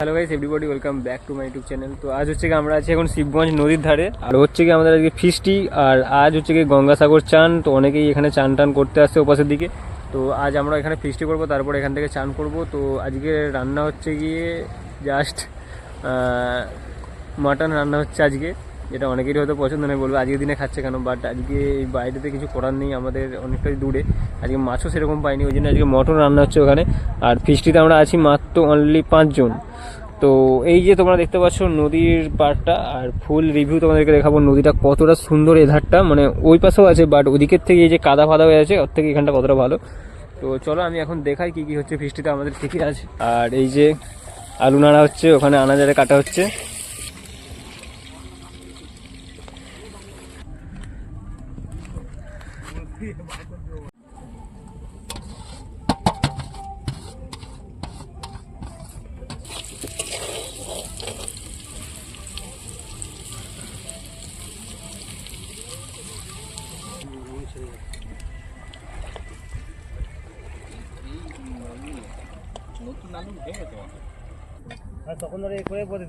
Hello guys everybody welcome back to my YouTube channel. তো আজ হচ্ছে কি আমরা আছি এখন শিবগঞ্জ নদীর ধারে, আর হচ্ছে কি আমাদের আজকে ফিস্টি, আর আজ হচ্ছে কি গঙ্গাসাগর চান। তো অনেকেই এখানে চান টান করতে আসছে ওপাশের দিকে। তো আজ আমরা এখানে ফিস্টি করব, তারপর এখান থেকে চান করব। তো আজকে রান্না হচ্ছে গিয়ে জাস্ট মাটন রান্না হচ্ছে আজকে, যেটা অনেকেরই হয়তো পছন্দ নয়, বলবে আজকের দিনে খাচ্ছে কেন, বাট আজকে এই বাইরেতে কিছু করার নেই, আমাদের অনেকটাই দূরে, আজকে মাছও সেরকম পাইনি, ওই জন্য আজকে মটন রান্না হচ্ছে ওখানে। আর ফিস্টিতে আমরা আছি মাত্র অনলি 5 জন। তো এই যে তোমরা দেখতে পাচ্ছ নদীর পাড়টা, আর ফুল রিভিউ তোমাদেরকে দেখাবো নদীটা কতটা সুন্দর। এই ধারটা মানে ওই পাশেও আছে, বাট ওদিকের থেকে এই যে কাদা ফাদা হয়ে আছে ওর থেকে এখানটা কতটা ভালো। তো চলো আমি এখন দেখাই কি কি হচ্ছে ফিস্টিতে আমাদের থেকে আছে। আর এই যে আলু নাড়া হচ্ছে, ওখানে আনাজারে কাটা হচ্ছে। তখন ধরে করে বলে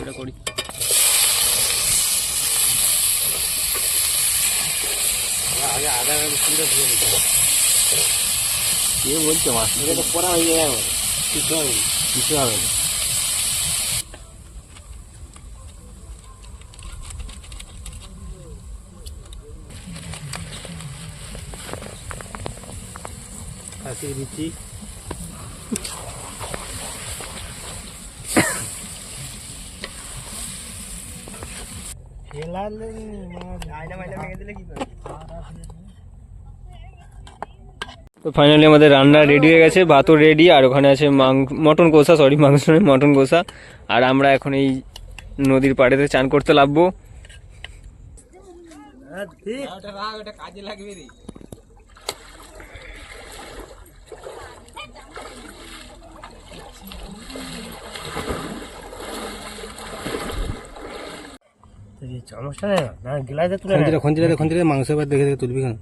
এটা করি। আগে আধা ঘন্টা ধুয়ে নিতে কে বলছে মাছ এটা তো পড়া হয়ে যায়, আমার কিছু হবে না, কিছু হবে না। খাসিয়ে দিচ্ছি, তো ফাইনালি আমাদের রান্না রেডি হয়ে গেছে, ভাতও রেডি, আর ওখানে আছে মটন কষা, সরি মাংস নয় মটন কষা। আর আমরা এখন এই নদীর পাড়েতে চান করতে লাগবো। কাজে লাগবে রে। চামচটা না গিলাসে তুলে খন্তিটা মাংস এবার দেখে দেখে তুলবি কেন?